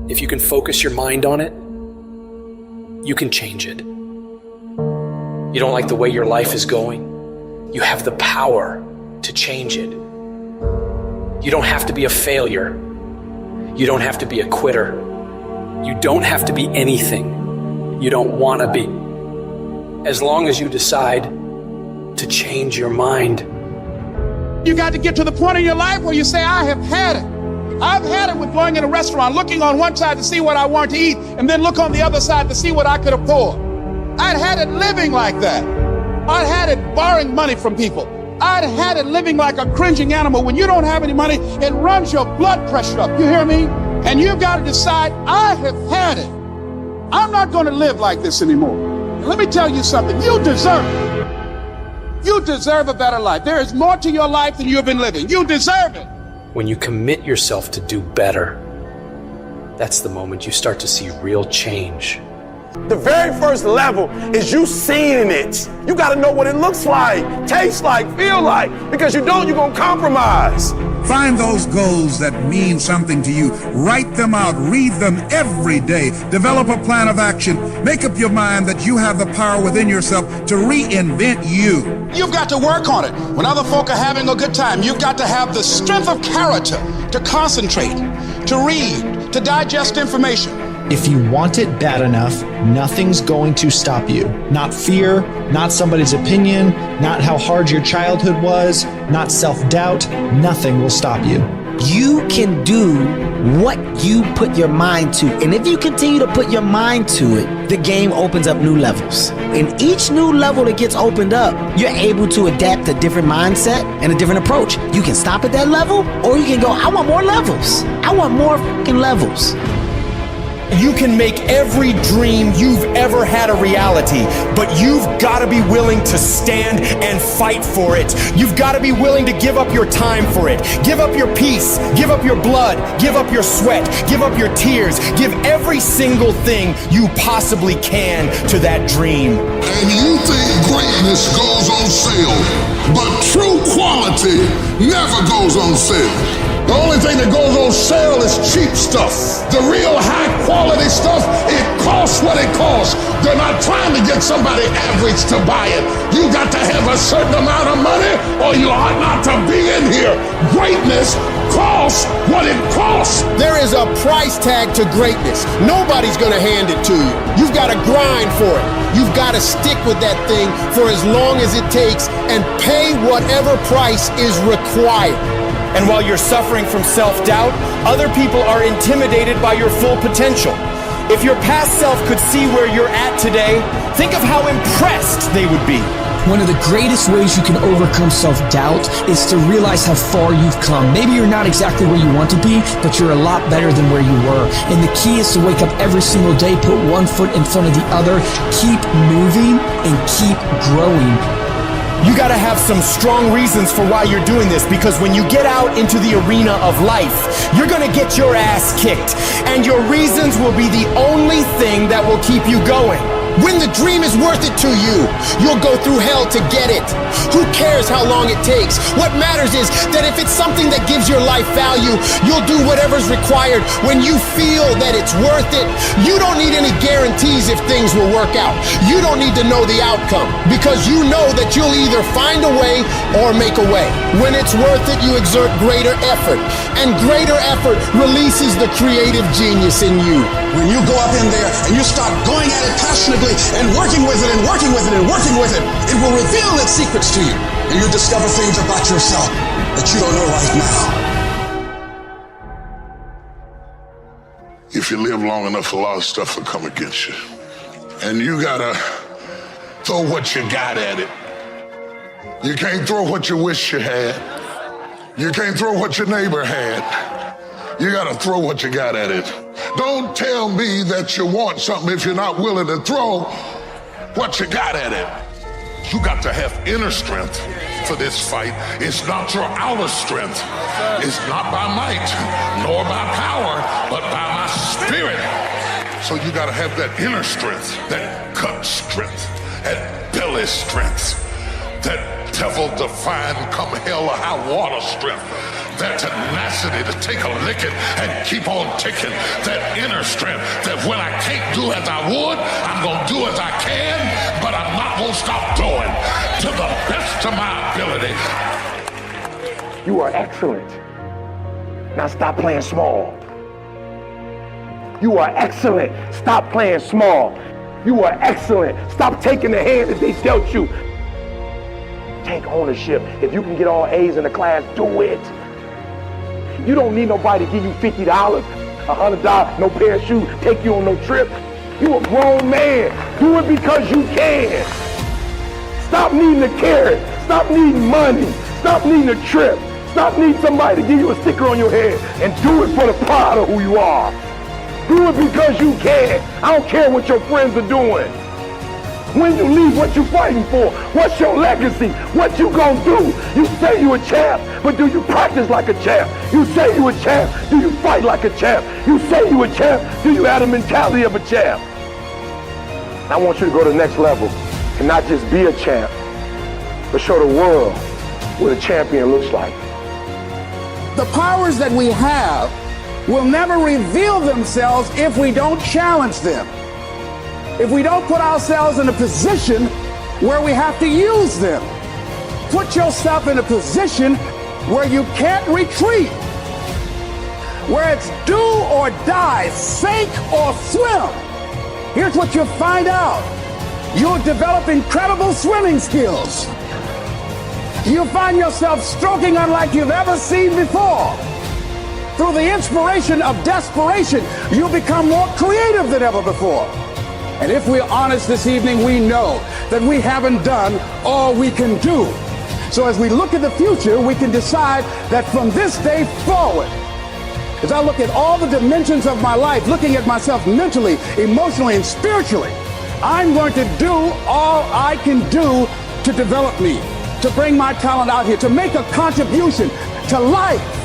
If you can focus your mind on it, you can change it. You don't like the way your life is going? You have the power to change it. You don't have to be a failure. You don't have to be a quitter. You don't have to be anything you don't want to be. As long as you decide to change your mind. You got to get to the point in your life where you say, I have had it. I've had it with going in a restaurant, looking on one side to see what I want to eat, and then look on the other side to see what I could afford. I'd had it living like that. I'd had it borrowing money from people. I'd had it living like a cringing animal. When you don't have any money, it runs your blood pressure up. You hear me? And you've got to decide, I have had it. I'm not going to live like this anymore. And let me tell you something. You deserve it. You deserve a better life. There is more to your life than you've been living. You deserve it. When you commit yourself to do better, that's the moment you start to see real change. The very first level is you seeing it. You got to know what it looks like, tastes like, feel like, because you don't, you're going to compromise. Find those goals that mean something to you. Write them out. Read them every day. Develop a plan of action. Make up your mind that you have the power within yourself to reinvent you. You've got to work on it. When other folk are having a good time, you've got to have the strength of character to concentrate, to read, to digest information. If you want it bad enough, nothing's going to stop you. Not fear, not somebody's opinion, not how hard your childhood was, not self-doubt. Nothing will stop you. You can do what you put your mind to. And if you continue to put your mind to it, the game opens up new levels. In each new level that gets opened up, you're able to adapt a different mindset and a different approach. You can stop at that level, or you can go, I want more levels. I want more fucking levels. You can make every dream you've ever had a reality, but you've got to be willing to stand and fight for it. You've got to be willing to give up your time for it. Give up your peace, give up your blood, give up your sweat, give up your tears, give every single thing you possibly can to that dream. And you think greatness goes on sale, but true quality never goes on sale. The only thing that goes on sale is cheap stuff. The real high quality stuff, it costs what it costs. They're not trying to get somebody average to buy it. You got to have a certain amount of money or you ought not to be in here. Greatness costs what it costs. There is a price tag to greatness. Nobody's gonna hand it to you. You've got to grind for it. You've got to stick with that thing for as long as it takes and pay whatever price is required. And while you're suffering from self-doubt, other people are intimidated by your full potential. If your past self could see where you're at today, think of how impressed they would be. One of the greatest ways you can overcome self-doubt is to realize how far you've come. Maybe you're not exactly where you want to be, but you're a lot better than where you were. And the key is to wake up every single day, put one foot in front of the other, keep moving, and keep growing. You gotta have some strong reasons for why you're doing this, because when you get out into the arena of life, you're gonna get your ass kicked, and your reasons will be the only thing that will keep you going. When the dream is worth it to you, you'll go through hell to get it. Who cares how long it takes? What matters is that if it's something that gives your life value, you'll do whatever's required when you feel that it's worth it. You don't need any guarantees if things will work out. You don't need to know the outcome, because you know that you'll either find a way or make a way. When it's worth it, you exert greater effort, and greater effort releases the creative genius in you. When you go up in there and you start going at it passionately and working with it and working with it and working with it, it will reveal its secrets to you. And you'll discover things about yourself that you don't know right now. If you live long enough, a lot of stuff will come against you. And you gotta throw what you got at it. You can't throw what you wish you had. You can't throw what your neighbor had. You gotta throw what you got at it. Don't tell me that you want something if you're not willing to throw what you got at it. You got to have inner strength for this fight. It's not your outer strength. It's not by might, nor by power, but by my spirit. So you gotta have that inner strength, that gut strength, that belly strength, that devil-defying come hell or high water strength, that tenacity to take a licking and keep on ticking, that inner strength that when I can't do as I would, I'm going to do as I can, but I'm not going to stop doing to the best of my ability. You are excellent. Now stop playing small. You are excellent. Stop playing small. You are excellent. Stop taking the hand that they dealt you. Take ownership. If you can get all A's in the class, do it. You don't need nobody to give you $50, $100, no pair of shoes, take you on no trip. You a grown man. Do it because you can. Stop needing a carrot. Stop needing money. Stop needing a trip. Stop needing somebody to give you a sticker on your head and do it for the pride of who you are. Do it because you can. I don't care what your friends are doing. When you leave, what you fighting for? What's your legacy? What you gonna do? You say you a champ, but do you practice like a champ? You say you a champ, do you fight like a champ? You say you a champ, do you have the mentality of a champ? I want you to go to the next level and not just be a champ, but show the world what a champion looks like. The powers that we have will never reveal themselves if we don't challenge them. If we don't put ourselves in a position where we have to use them. Put yourself in a position where you can't retreat, where it's do or die, sink or swim. Here's what you'll find out. You'll develop incredible swimming skills. You'll find yourself stroking unlike you've ever seen before. Through the inspiration of desperation, you'll become more creative than ever before. And if we're honest this evening, we know that we haven't done all we can do. So as we look at the future, we can decide that from this day forward, as I look at all the dimensions of my life, looking at myself mentally, emotionally, and spiritually, I'm going to do all I can do to develop me, to bring my talent out here, to make a contribution to life.